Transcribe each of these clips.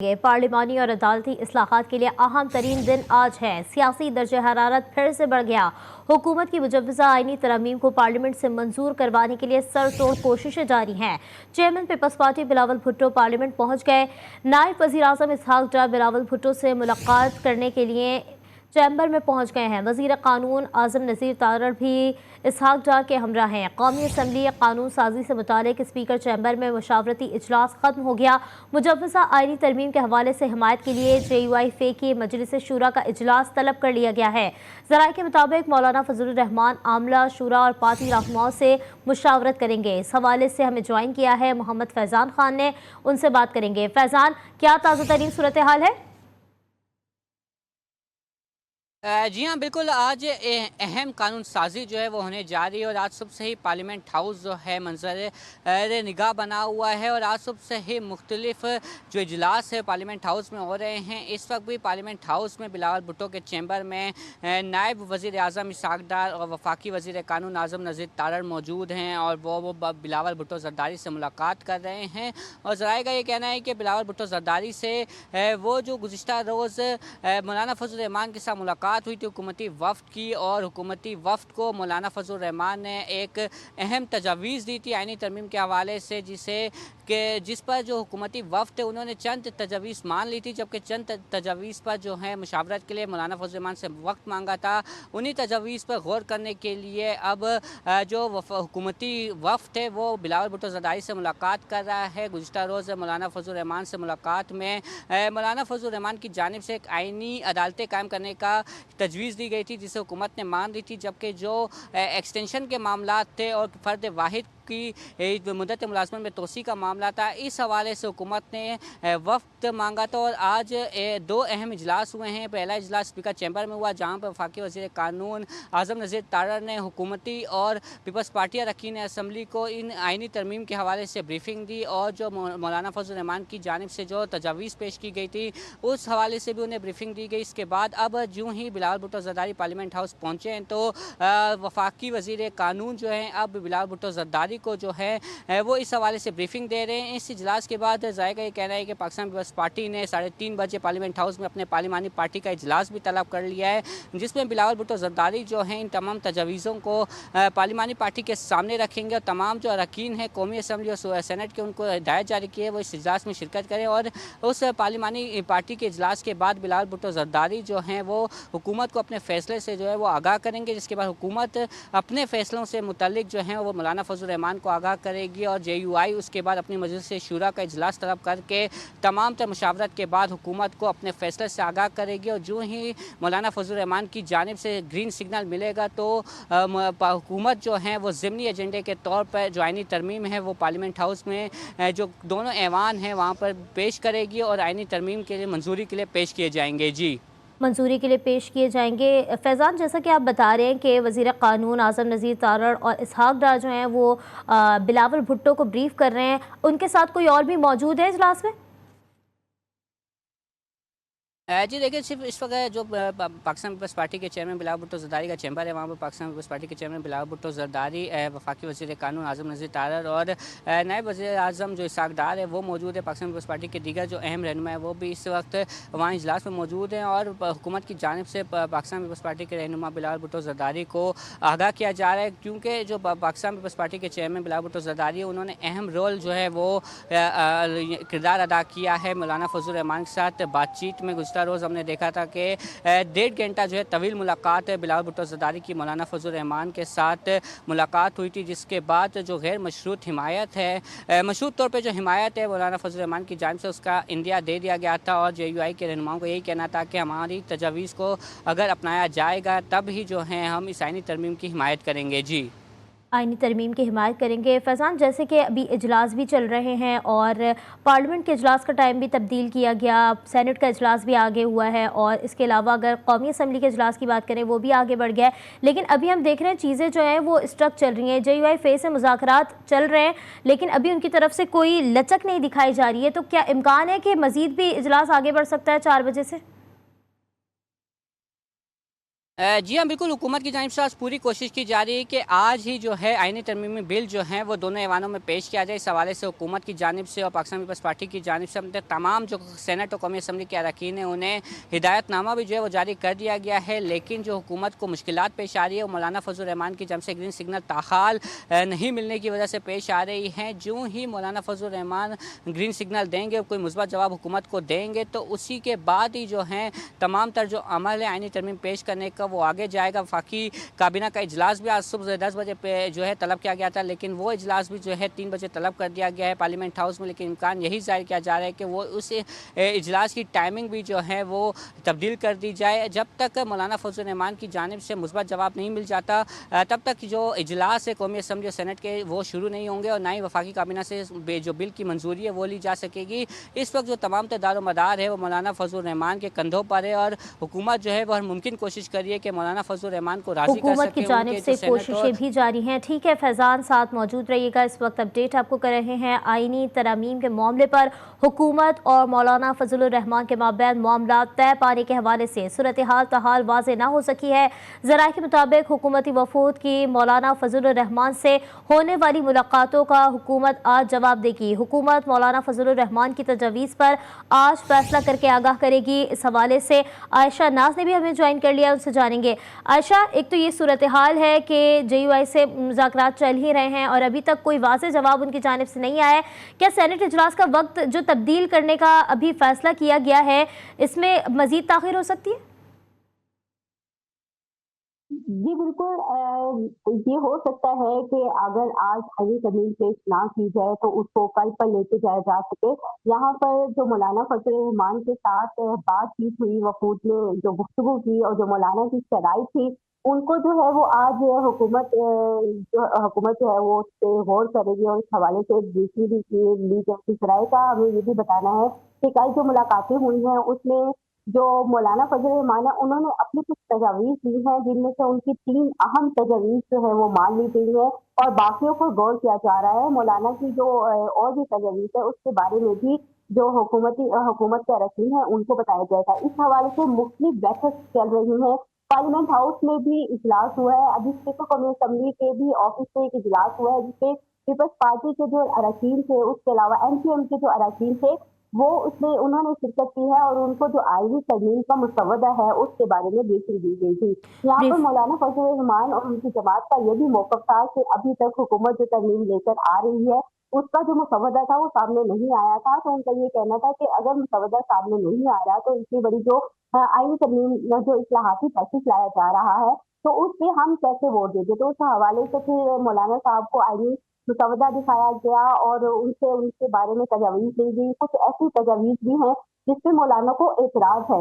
पार्लिमानी और अदालती इस्लाहात के लिए अहम तरीन दिन आज है। सियासी दर्जे हरारत फिर से बढ़ गया। हुकूमत की मुजव्वज़ा आईनी तरमीम को पार्लियामेंट से मंजूर करवाने के लिए सरतोड़ कोशिशें जारी हैं। Chairman People's Party Bilawal Bhutto parliament पहुंच गए। नायब वज़ीर आज़म इसहाक डार बिलावल भुट्टो से मुलाकात करने के लिए चैम्बर में पहुंच गए हैं। वज़ीर कानून आज़म नज़ीर तारड़ भी इसहाक डार के हमरा हैं। कौमी असम्बली कानून साजी से मुतालिक स्पीकर चैम्बर में मुशावरती इजलास खत्म हो गया। मुजव्वज़ा आईनी तरमीम के हवाले से हिमायत के लिए JUI फे की मजलिस शूरा का इजलास तलब कर लिया गया है। ज़राए के मुताबिक मौलाना फजलुर रहमान आमला शूरा और पार्टी रहनुमाओं से मुशावरत करेंगे। इस हवाले से हमें ज्वाइन किया है मोहम्मद फैज़ान खान ने, उनसे बात करेंगे। फैज़ान, क्या ताज़ा तरीन सूरत हाल है? जी हाँ, बिल्कुल। आज अहम कानून साजी जो है वो होने जा रही है और आज सुबह से ही पार्लियामेंट हाउस जो है मंजर निगाह बना हुआ है और आज सुबह से ही मुख्तलिफ जो इजलास है पार्लियामेंट हाउस में हो रहे हैं। इस वक्त भी पार्लियामेंट हाउस में बिलावल भुट्टो के चैम्बर में नायब वज़ीर आज़म इसहाक डार और वफाकी वज़ीर कानून आज़म नज़ीर तारड़ मौजूद हैं और वो बिलावल भुट्टो ज़रदारी से मुलाकात कर रहे हैं। और ज़राए का ये कहना है कि बिलावल भुट्टो ज़रदारी से वो जो गुज़िश्ता रोज़ मौलाना फजलुर रहमान के साथ मुलाकात हुई थी हुकूमती वफ़द की, और हुकूमती वफ़द को मौलाना फजलुर रहमान ने एक अहम तजावीज़ दी थी आईनी तरमीम के हवाले से, जिस पर जो हुकूमती वफ़द है उन्होंने चंद तजावीज़ मान ली थी, जबकि चंद तजावीज़ पर जो है मुशावरत के लिए मौलाना फजलुर रहमान से वक्त मांगा था। उन्हीं तजावीज़ पर गौर करने के लिए अब जो हुकूमती वफ़द है वो बिलावल भुट्टो ज़रदारी से मुलाकात कर रहा है। गुज़िश्ता रोज़ मौलाना फजलुर रहमान से मुलाकात में मौलाना फजलुर रहमान की जानिब से एक आईनी अदालतें कायम करने का तजवीज़ दी गई थी, जिसे हुकूमत ने मान ली थी, जबकि जो एक्सटेंशन के मामला थे और फ़र्द वाहिद की मुद्दत मुलाजमत में तोसी का मामला था, इस हवाले से हुकूमत ने वफ़्त मांगा था। और आज दो अहम इजलास हुए हैं। पहला इजलास स्पीकर चैम्बर में हुआ, जहाँ पर वफाकी वज़ीर कानून आज़म नज़ीर तारड़ ने हुकूमती और पीपल्स पार्टी अरकान असम्बली को इन आईनी तरमीम के हवाले से ब्रीफिंग दी और जो मौलाना फजलुर रहमान की जानिब से जो तजावीज़ पेश की गई थी उस हवाले से भी उन्हें ब्रीफिंग दी गई। इसके बाद अब यूँ ही बिलावल भुट्टो ज़रदारी पार्लियामेंट हाउस पहुँचे हैं तो वफाकी वज़ीर कानून जो हैं अब बिलावल भुट्टो ज़रदारी को जो है वो इस हवाले से ब्रीफिंग दे रहे हैं। इस इजलास के बाद जायका ये कहना है कि पाकिस्तान पीपल्स पार्टी ने 3:30 बजे पार्लियामेंट हाउस में अपने पार्लिमानी पार्टी का इजलास भी तलब कर लिया है, जिसमें बिलावल भुट्टो ज़रदारी जो हैं इन तमाम तजावीज़ों को पार्लिमानी पार्टी के सामने रखेंगे और तमाम जो अरकान हैं कौमी असम्बली और सेनेट के उनको हिदायत जारी की है वो इस इजलास में शिरकत करें। और उस पार्लिमानी पार्टी के इजलास के बाद बिलावल भुट्टो ज़रदारी जो हैं वो हुकूमत को अपने फ़ैसले से जो है वो आगाह करेंगे, जिसके बाद हुकूमत अपने फ़ैसलों से मुतल्लिक जो हैं वो मौलाना फजलुर रहमान को आगाह करेगी और JUI उसके बाद अपनी मजलिस शूरा का इजलास तलब करके तमाम तर मुशावरत के बाद हुकूमत को अपने फ़ैसले से आगाह करेगी। और जो ही मौलाना फजलुर रहमान की जानिब से ग्रीन सिग्नल मिलेगा तो हुकूमत जो है वो ज़िमनी एजेंडे के तौर पर जो आईनी तरमीम है वो पार्लियामेंट हाउस में जो दोनों ऐवान हैं वहाँ पर पेश करेगी और आईनी तरमीम के लिए मंजूरी के लिए पेश किए जाएंगे। जी, मंजूरी के लिए पेश किए जाएंगे। फैज़ान, जैसा कि आप बता रहे हैं कि वज़ीर कानून आज़म नज़ीर तारड़ और इसहाक डार जो हैं वो बिलावल भुट्टो को ब्रीफ कर रहे हैं, उनके साथ कोई और भी मौजूद है इजलास में? जी देखिए, सिर्फ इस वक्त जो पाकिस्तान पीपल्स पार्टी के चेयरमैन बिलावल भुट्टो ज़रदारी का चैम्बर है, वहाँ पर पाकिस्तान पीपल्स पार्टी के चेयरमैन बिलावल भुट्टो ज़रदारी, वफाकी वज़ीर कानून आज़म नज़ीर तारड़ और नायब वज़ीर आज़म जो इसहाक डार है वो मौजूद है। पाकिस्तान पीपल्स पार्टी के दीगर जो अहम रहनुमा है वो भी इस वक्त वहाँ इजलास में मौजूद हैं और हुकूमत की जानिब से पाकिस्तान पीपल्स पार्टी के रहनुमा बिलावल भुट्टो ज़रदारी को आगाह किया जा रहा है, क्योंकि जो पाकिस्तान पीपल्स पार्टी के चेयरमैन बिलावल भुट्टो ज़रदारी है उन्होंने अहम रोल जो है वो किरदार अदा किया है मौलाना फजलुर रहमान के साथ बातचीत में। गुज़िश्ता रोज़ हमने देखा था कि 1.5 घंटा जो है तवील मुलाकात है बिलावल भुट्टो ज़रदारी की मौलाना फजलुर रहमान के साथ मुलाकात हुई थी, जिसके बाद जो गैर मशरूत हिमायत है, मशरूत तौर पे जो हिमायत है मौलाना फजलुर रहमान की जानिब से उसका इंदिया दे दिया गया था और JUI के रहनुमाओं को यही कहना था कि हमारी तजावीज़ को अगर अपनाया जाएगा तब ही जो है हम इस आईनी तरमीम की हिमायत करेंगे। जी, आईनी तरमीम की हिमायत करेंगे। फैज़ान, जैसे कि अभी इजलास भी चल रहे हैं और पार्लियामेंट के इजलास का टाइम भी तब्दील किया गया, सेनेट का इजलास भी आगे हुआ है और इसके अलावा अगर कौमी असम्बली के इजलास की बात करें वो भी आगे बढ़ गया है, लेकिन अभी हम देख रहे हैं चीज़ें जो हैं वो स्ट्रक चल रही हैं। JUI फे से मुज़ाकरात चल रहे हैं लेकिन अभी उनकी तरफ से कोई लचक नहीं दिखाई जा रही है, तो क्या इम्कान है कि मज़ीद भी इजलास आगे बढ़ सकता है 4 बजे से? जी हाँ, बिल्कुल हुकूमत की जानिब से आज पूरी कोशिश की जा रही है कि आज ही जो है आईनी तरमीमी बिल जो है वो दोनों ऐवानों में पेश किया जाए। इस हवाले से हुकूमत की जानिब से और पाकिस्तान पीपल्स पार्टी की जानिब से अपने तमाम जो सेनेट और कौमी असम्बली के अरकान हैं उन्हें हिदायतनामा भी जो है वो जारी कर दिया गया है। लेकिन जो हुकूमत को मुश्किलात पेश आ रही है वो मौलाना फजल रहमान की जानिब से ग्रीन सिग्नल ताहाल नहीं मिलने की वजह से पेश आ रही हैं। जो ही मौलाना फजल रहमान ग्रीन सिग्नल देंगे, कोई मुस्बत जवाब हुकूमत को देंगे तो उसी के बाद ही जो है तमाम तर जो अमल है आईनी तरमीम पेश करने का वो आगे जाएगा। वफाकी काबीना का इजलास भी आज सुबह 10 बजे पे जो है तलब किया गया था, लेकिन वो इजलास भी जो है 3 बजे तलब कर दिया गया है पार्लियामेंट हाउस में। लेकिन इम्कान यही जाहिर किया जा रहा है कि वो उस इजलास की टाइमिंग भी जो है वो तब्दील कर दी जाए। जब तक मौलाना फजल रहमान की जानिब से मुस्बत जवाब नहीं मिल जाता तब तक जो इजलास है कौमी असम्बली और सेनेट के वो शुरू नहीं होंगे और ना ही वफाकी काबीना से जो बिल की मंजूरी है वो ली जा सकेगी। इस वक्त जो तमाम दारोमदार है वो मौलाना फजल रहमान के कंधों पर है और हुकूमत जो है वो हर मुमकिन कोशिश कर रही है कि मौलाना फजल रहमान को राजी कर हुकूमत की सके। जानिब उनके से जो सेनेट और कोशिशें भी जारी हैं। ठीक है फैज़ान, साथ मौजूद रहिएगा। इस वक्त अपडेट आपको कर रहे हैं आईनी तरमीम के मामले पर। हुकूमत और मौलाना फजल रहमान के माबैन मामला तय पाने के हवाले से सूरत हाल तहाल वाज़े ना हो सकी है। ज़राए के मुताबिक हुकूमती वफूद की मौलाना फजल रहमान से होने वाली मुलाकातों का हुकूमत आज जवाब देगी। हुकूमत मौलाना फजल रहमान की तजवीज़ पर आज फैसला करके आगाह करेगी। इस हवाले से आयशा नाज ने भी हमें ज्वाइन कर लिया, उनसे जानेंगे। आयशा, एक तो ये सूरत हाल है कि JUI से मुज़ाकरात चल ही रहे हैं और अभी तक कोई वाज़ेह जवाब उनकी जानिब से नहीं आया है। क्या सेनेट इजलास का वक्त जो तब्दील करने का अभी फैसला किया गया है, इसमें मज़ीद ताख़ीर हो सकती है? जी बिल्कुल ये हो सकता है कि अगर आज आईनी तरमीम पेश ना की जाए तो उसको कल पर लेके जाया जा सके। यहाँ पर जो मौलाना फजल रहमान के साथ बातचीत हुई, वफूद ने जो गुफ्तगू की और जो मौलाना की शराइत थी, उनको जो है वो आज हुकूमत जो है वो उस पे गौर करेगी और इस हवाले से एक ब्रीफिंग भी की ली जाएगी। शराइ का हमें ये भी बताना है कि कल जो मुलाकातें हुई हैं उसमें जो मौलाना फजल रहमान है उन्होंने अपनी कुछ तजावीज़ दी हैं, जिनमें से उनकी 3 अहम तजावीज़ जो है वो मान ली गई है और बाकियों पर गौर किया जा रहा है। मौलाना की जो और भी तजावीज़ है उसके बारे में भी जो हुकूमत के अरकान हैं उनको बताया जाएगा। इस हवाले से मुख्तलिफ बैठक चल रही हैं। पार्लियामेंट हाउस में भी इजलास हुआ है। अभी स्पीकर कौमी असम्बली के भी ऑफिस से एक इजलास हुआ है जिसमें पीपल्स पार्टी के जो अरकान थे, उसके अलावा MQM के जो अरकान थे वो उसमें उन्होंने शिरकत की है और उनको जो आईनी तरमीम का मुसवदा है उसके बारे में ब्रीफिंग दी गई थी। यहाँ पर ब्रीफ मौलाना फजल रहमान और उनकी जमात का ये भी मौक़िफ़ था कि अभी तक हुकूमत जो तरमीम लेकर आ रही है उसका जो मुसवदा था वो सामने नहीं आया था। तो उनका ये कहना था कि अगर मुसवदा सामने नहीं आ रहा तो इतनी बड़ी जो आईनी तरमीम जो इस्लाहाती पैकेज लाया जा रहा है तो उस पे हम कैसे वोट देंगे। तो उस हवाले से फिर मौलाना साहब को आईनी मुसवदा दिखाया गया और उनसे उनके बारे में तजावीज़ ली गई। कुछ ऐसी तजावीज़ भी हैं जिसपे मौलाना को एतराज़ है।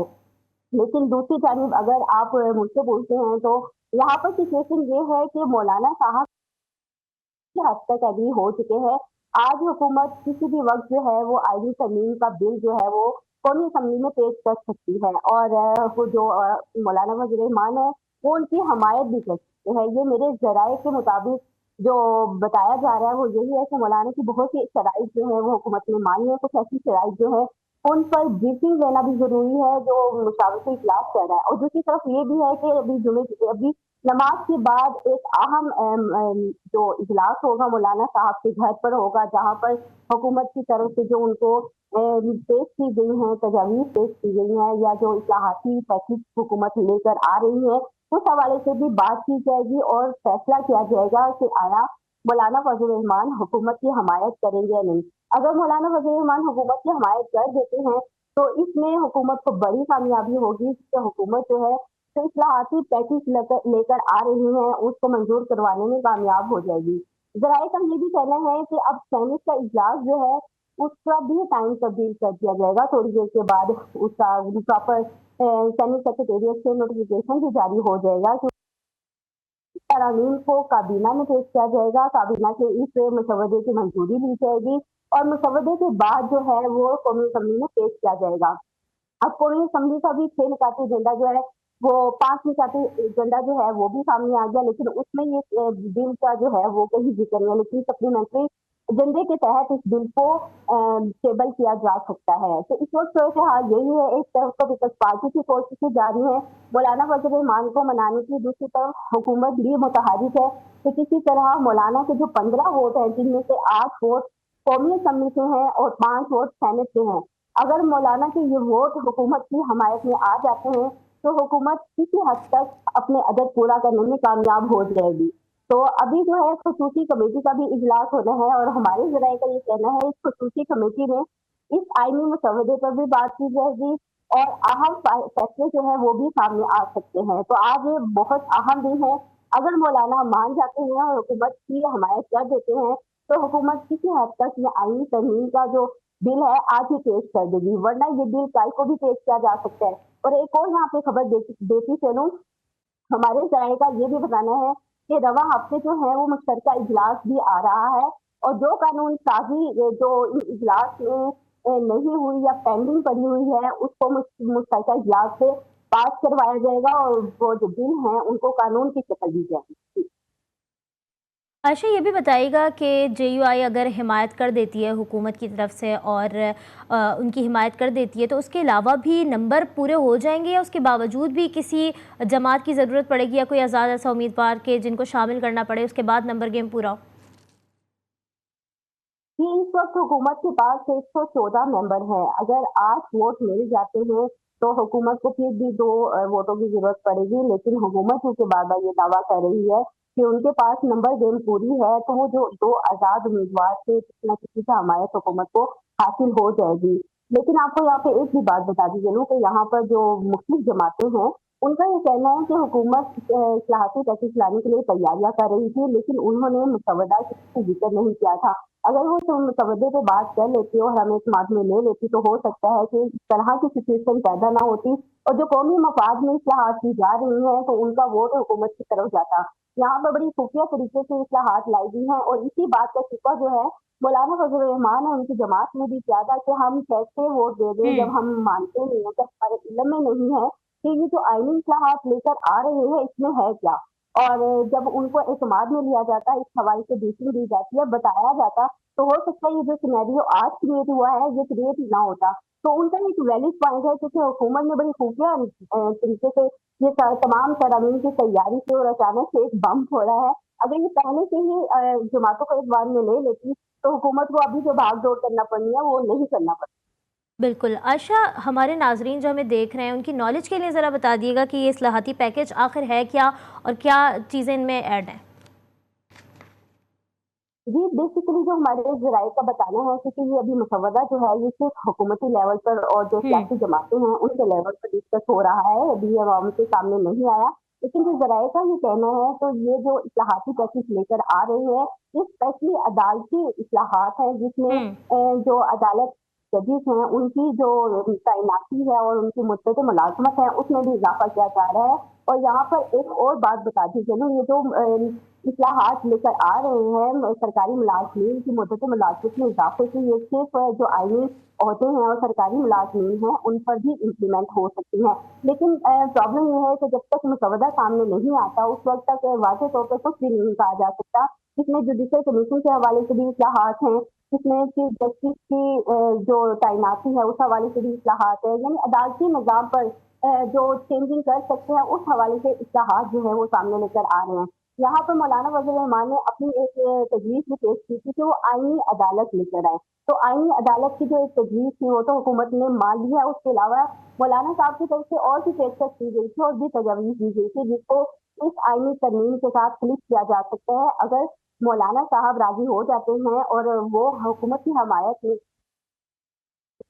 लेकिन दूसरी जानिब अगर आप मुझसे पूछते हैं तो यहाँ पर सिचुएशन ये है कि मौलाना साहब की हद तक एग्री हो चुके हैं। आज हुकूमत किसी भी वक़्त जो है वो आईनी तरमीम का बिल जो है वो कौमी असम्बली में पेश कर सकती है और वो जो मौलाना फजल रहमान है वो उनकी हमायत भी कर सकते हैं। ये मेरे ज़राए के मुताबिक जो बताया जा रहा है वो यही है कि मौलाना की बहुत सी शराइत जो है वो हुकूमत ने मानी है। कुछ ऐसी शराइत जो है उन पर ब्रीफिंग लेना भी ज़रूरी है जो मुशावरती इजलास चल रहा है। और दूसरी तरफ ये भी है कि अभी नमाज के बाद एक अहम जो इजलास होगा मौलाना साहब के घर पर होगा, जहाँ पर हुकूमत की तरफ से जो उनको पेश की गई हैं, तजावीज़ पेश की गई हैं या जो इस्लाहाती पैकेज हुकूमत लेकर आ रही है, उस हवाले से भी बात की जाएगी और फैसला किया जाएगा कि आया मौलाना फजल रहमान हुकूमत की हमायत करेंगे या नहीं। अगर मौलाना फजल रहमान हुकूमत की हमायत कर देते हैं, तो इसमें हुकूमत को बड़ी कामयाबी होगी कि हुकूमत जो है जो इस्लाहाती पैकेज लेकर आ रही हैं, उसको मंजूर करवाने में कामयाब हो जाएगी। ज़राए का ये भी कहना है कि अब सेनेट का इजलास जो है, उसका भी टाइम तब्दील कर दिया जाएगा। थोड़ी देर के बाद उसका प्रॉपर सेनेट सेक्रेटेरिएट से नोटिफिकेशन भी जारी हो जाएगा कि तरामीम को काबीना में पेश किया जाएगा। काबीना के इस मसवदे की मंजूरी ली जाएगी और मसवदे के बाद जो है वो कौमी असम्बली में पेश किया जाएगा। अब कौमी असम्बली का भी 6 निकाती एजेंडा जो है वो 5 निकाती एजेंडा जो है वो भी सामने आ गया, लेकिन उसमें ये बिल का जो है वो कहीं ज़िक्र नहीं है। लेकिन सप्लीमेंट्री एजेंडे के तहत इस बिल को टेबल किया जा सकता है। तो इस वक्त सूरत हाल यही है, एक तरफ तो पीपल्स पार्टी की कोशिशें जारी हैं मौलाना फजल रहमान को मनाने की, दूसरी तरफ हुकूमत भी मुतहरिक है कि किसी तरह मौलाना के जो 15 वोट हैं, जिनमें से 8 वोट कौमी असम्बली के हैं और 5 वोट सेनेट के हैं, अगर मौलाना के ये वोट हुकूमत की हमायत में आ जाते हैं तो हुकूमत किसी हद तक अपने अदद पूरा करने में कामयाब हो जाएगी। तो अभी जो है खसूसी कमेटी का भी इजलास होना है और हमारे ज़राए का ये कहना है, इस खसूसी कमेटी में इस आईनी मसवदे पर भी बात की जाएगी और अहम फैसले जो है वो भी सामने आ सकते हैं। तो आज ये बहुत अहम दिन है। अगर मौलाना मान जाते हैं और हुकूमत की हमायत कर देते हैं तो हुकूमत किसी हद तक ये आईनी तरमीम का जो बिल है आज ही पेश कर देगी, वरना ये बिल कल को भी पेश किया जा सकता है। और एक और यहाँ पे खबर देती चलूं, हमारे ज़राए का ये भी बताना है कि रवा हफ्ते जो है वो मुश्तरका इजलास भी आ रहा है और जो कानून साजी जो इजलास में नहीं हुई या पेंडिंग पड़ी हुई है उसको मुश्तरका इजलास से पास करवाया जाएगा और वो जो बिल हैं उनको कानून की शक्ल दी जाएगी। अच्छा, ये भी बताइएगा कि जेयूआई अगर हिमायत कर देती है हुकूमत की तरफ से और उनकी हिमायत कर देती है तो उसके अलावा भी नंबर पूरे हो जाएंगे या उसके बावजूद भी किसी जमात की ज़रूरत पड़ेगी या कोई आज़ाद ऐसा उम्मीदवार के जिनको शामिल करना पड़े उसके बाद नंबर गेम पूरा हो? कि इस वक्त हुकूमत के पास 114 मेंबर हैं। अगर 8 वोट मिल जाते हैं तो हुकूमत को फिर भी 2 वोटों की जरूरत पड़ेगी, लेकिन हुकूमत चूंकि बार-बार ये दावा कर रही है कि उनके पास नंबर गेम पूरी है, तो वो जो 2 आज़ाद उम्मीदवार से किसी न किसी से हमायत हुकूमत को हासिल हो जाएगी। लेकिन आपको यहाँ पे एक भी बात बता दी चलूँ कि यहाँ पर जो मुख्तलिफ जमातें हैं, उनका ये कहना है कि हुकूमत इस्लाहाती पैकेज लाने के लिए तैयारियां कर रही थी, लेकिन उन्होंने मुसवदा का जिक्र नहीं किया था। अगर वो तो मुसवदे पे बात कर लेती और हमें इत्मीनान में ले लेती तो हो सकता है कि इस तरह की सिचुएशन पैदा ना होती और जो कौमी मफाद में इस्लाहात की जा रही हैं तो उनका वोट हुकूमत की तरफ जाता। यहाँ पर बड़ी खुफिया तरीके से इस्लाहात लाई गई हैं और इसी बात का शिकवा जो है मौलाना फजल रहमान और उनकी जमात ने भी किया था कि हम कैसे वोट दे दें जब हम मानते नहीं हैं, जब हमारे इल्म में नहीं है कि ये जो आईनी इस्लाहात लेकर आ रहे हैं इसमें है क्या। और जब उनको एतमाद में लिया जाता है, इस हवाले से ब्रीफिंग दी जाती है, बताया जाता, तो हो सकता है ये जो सिनेरियो आज क्रिएट हुआ है ये क्रिएट ना होता। तो उनका एक वैलिड पॉइंट है क्योंकि हुकूमत ने बड़ी खुफिया तरीके से ये तमाम तरमीम की तैयारी से और अचानक से एक बम फोड़ा है। अगर ये पहले से ही जमातों को एतबार में ले लेती तो हुकूमत को अभी जो भाग दौड़ करना पड़नी है वो नहीं करना पड़ता। बिल्कुल। आशा, हमारे नाजरीन जो हमें देख रहे हैं उनकी नॉलेज के लिए ज़रा बता दिएगा कि ये इस्लाहाती पैकेज आखिर है क्या और क्या चीज़ें इनमें ऐड हैं? जी, बेसिकली जो हमारे ज़राए का बताना है क्योंकि ये अभी मसवदा जो है ये सिर्फ़ हुकूमती लेवल पर और जो हम्म। सियासी जमातें हैं उनके लेवल पर डिस्कस हो रहा है, अभी ये अवाम के सामने नहीं आया। लेकिन जो ज़राए का ये कहना है तो ये जो इस्लाहाती पैकेज लेकर आ रही है, ये स्पेशली अदालती इस्लाहात हैं जिसमें हम्म। जो अदालत जजेस हैं उनकी जो तैनाती है और उनकी मुद्दत मुलाज़मत है उसमें भी इज़ाफ़ा किया जा रहा है। और यहाँ पर एक और बात बताती चलूँ, ये जो इस्लाहात लेकर आ रहे हैं सरकारी मुलाज़मीन की मुद्दत मुलाज़मत में इज़ाफ़े से ये सिर्फ़ जो आईनी ओहदे हैं और सरकारी मुलाज़मीन हैं उन पर भी इम्प्लीमेंट हो सकती हैं। लेकिन प्रॉब्लम ये है कि जब तक मसवदा सामने नहीं आता उस वक़्त तक वाज़ेह तौर पर कुछ भी नहीं कहा जा सकता। इसमें जुडिशल कमीशन के हवाले से भी इस्लाहात हैं, इसमें चीफ जस्टिस की जो तैनाती है उस हवाले से भी इस्लाहात है, यानी अदालती निज़ाम पर जो चेंजिंग कर सकते हैं उस हवाले से इस्लाहात जो है वो सामने लेकर आ रहे हैं। यहाँ पर मौलाना फजल रहमान ने अपनी एक तजवीज़ भी पेश की थी कि वो आईनी अदालत लेकर आए। तो आईनी अदालत की जो एक तजवीज़ थी वो तो हुकूमत ने मान ली है, उसके अलावा मौलाना साहब की तरफ से और भी पेशकश की गई थी और भी तजवीज़ दी गई थी जिसको इस आईनी तरमीम के साथ क्लिक किया जा सकता है। अगर मौलाना साहब राज़ी हो जाते हैं और वो हुकूमत की हमायत में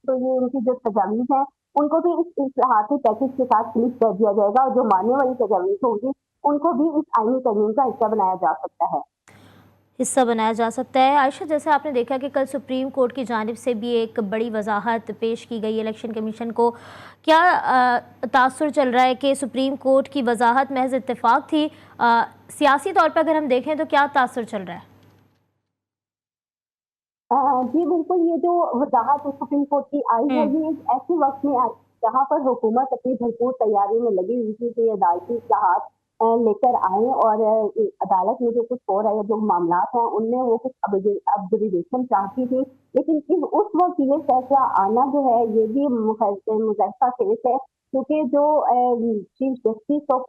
तो ये उनकी जो तजावीज़ हैं, उनको भी इस इस्लाहाती पैकेज के साथ क्लिक कर दिया जाएगा और जो मानने वाली तजावीज़ होंगी, उनको भी इस आईनी तरमीम का हिस्सा बनाया जा सकता है। हिस्सा बनाया जा सकता है। आयशा, जैसे आपने देखा कि कल सुप्रीम कोर्ट की जानिब से भी एक बड़ी वजाहत पेश की गई इलेक्शन कमीशन को, क्या तासुर चल रहा है कि सुप्रीम कोर्ट की वजाहत महज इत्तेफाक थी? सियासी तौर पर अगर हम देखें तो क्या तासुर चल रहा है? जी बिल्कुल, ये जो वज़ाहत सुप्रीम कोर्ट की आई है, हम्म। ये एक ऐसे वक़्त में आई जहाँ पर हुकूमत अपनी भरपूर तैयारी में लगी हुई थी कि अदालती इस्लाहात लेकर आए और अदालत में जो कुछ हो रहा है, जो मामलात हैं, उनमें वो कुछ अब्जर्वेशन चाहती थी। लेकिन उस वक़्त ये फैसला आना जो है, ये भी मुज़क्किर केस है, क्योंकि जो chief justice of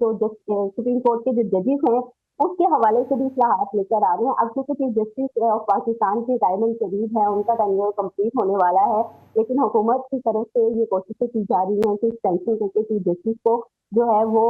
supreme court के जो जजेस हैं, उसके हवाले से भी इस्लाहात लेकर आ रहे हैं। अब क्योंकि चीफ जस्टिस ऑफ पाकिस्तान के रिटायरमेंट करीब है, उनका टेन्योर कंप्लीट होने वाला है, लेकिन हुकूमत की तरफ से ये कोशिशें की जा रही हैं कि एक्सटेंशन करके चीफ जस्टिस को जो है वो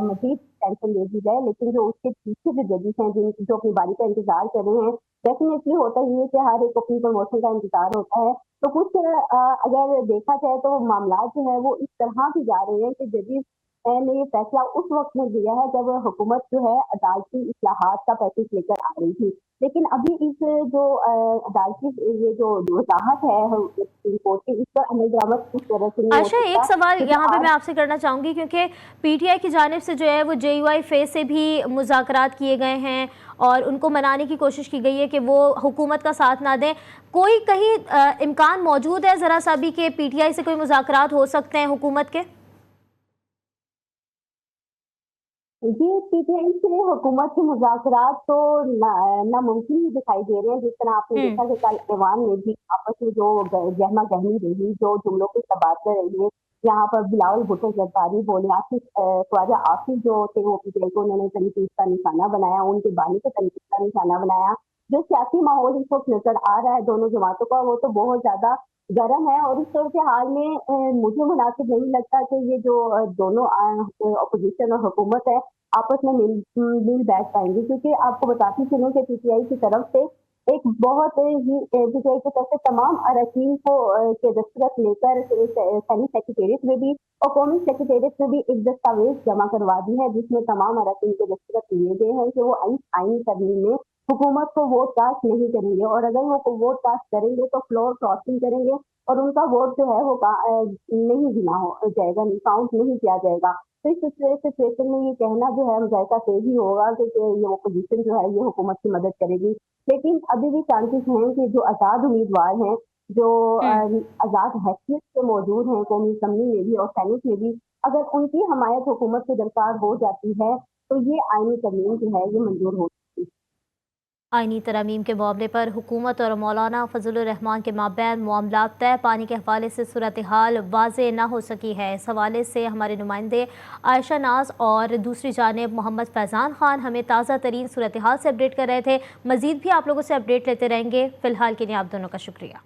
मज़ीद टेंशन दे दी जाए। लेकिन जो उसके पीछे जो जजेस हैं, जो अपनी बारी का इंतज़ार कर रहे हैं, डेफिनेटली होता ये है कि हर एक को अपनी प्रमोशन का इंतज़ार होता है। तो कुछ अगर देखा जाए तो मामलात जो है वो इस तरह भी जा रहे हैं कि जजेस ने ये फैसला उस वक़्त में दिया है जब हुकूमत जो है अदालती इस्लाहात का पैकेज लेकर आ रही थी। लेकिन अभी इस जो अदालती ये जो वज़ाहत है सुप्रीम कोर्ट की, इस पर अमल दरामद इस तरह से नहीं हो आयशा, एक सकता, सवाल क्योंकि यहाँ पे आज मैं आपसे करना चाहूँगी, क्योंकि पीटीआई की जानिब से जो है वो जेयूआई फेस से भी मुज़ाकरात किए गए हैं और उनको मनाने की कोशिश की गई है कि वो हुकूमत का साथ ना दें। कोई कहीं इम्कान मौजूद है ज़रा सा भी कि पीटीआई से कोई मुज़ाकरात हो सकते हैं हुकूमत के? जी, पीटीआई से हुकूमत के मुज़ाकरात तो नामुमकिन ही दिखाई दे रहे हैं। जिस तरह आपने हुँ। देखा कि कल ऐवान में भी आपस में जो गहमा-गहमी रही, जो जुमलों के तबादले रहे, यहाँ पर बिलावल भुट्टो ज़रदारी बोले, ख्वाजा आसिफ जो थे वो पीटीआई को उन्होंने तनकीद का निशाना बनाया, उनके बानी को तनकीद का निशाना बनाया। जो सियासी माहौल इस वक़्त नज़र आ रहा है दोनों जमातों का, वो तो बहुत ज़्यादा गर्म है और इस सूरत-ए-हाल में मुझे मुनासिब नहीं लगता कि ये जो दोनों अपोज़िशन और हुकूमत है, आपस में मिल बैठ पाएँगे, क्योंकि आपको बताती चलूँ कि पीटीआई की तरफ से एक बहुत ही पीटीआई की तरफ से तमाम अरकान को के दस्तखत लेकर सैनिक सेक्रेटेरिएट में भी और कौमी सेक्रेटेरिएट में भी एक दस्तावेज़ जमा करवा दी है, जिसमें तमाम अरकान के दस्तखत लिए गए हैं कि वो आईनी तरमीम में हुकूमत को वोट कास्ट नहीं करेंगे और अगर वो वोट कास्ट करेंगे तो फ्लोर क्रॉसिंग करेंगे और उनका वोट जो है वो नहीं गिना हो जाएगा, काउंट नहीं किया जाएगा। तो इस सिचुएशन में ये कहना जो है मुझाहिदा से ही होगा कि ये अपोजिशन जो है ये हुकूमत की मदद करेगी। लेकिन अभी भी चांसेस हैं कि जो आज़ाद उम्मीदवार हैं, जो हुँ। आज़ाद हैसियत से मौजूद हैं कौमी असम्बली में भी और सेनेट में भी, अगर उनकी हमायत हुकूमत से दरकार हो जाती है, तो ये आईनी तरमीम जो है ये मंजूर हो सकती है। आईनी तरमीम के मामले पर हुकूमत और मौलाना फजलुर रहमान के माबैन मामलात तय पानी के हवाले से सूरत हाल वाज़े न हो सकी है। इस हवाले से हमारे नुमाइंदे आयशा नाज और दूसरी जानिब मोहम्मद फैज़ान खान हमें ताज़ा तरीन सूरत हाल से अपडेट कर रहे थे। मज़ीद भी आप लोगों से अपडेट लेते रहेंगे। फ़िलहाल के लिए आप दोनों का शुक्रिया।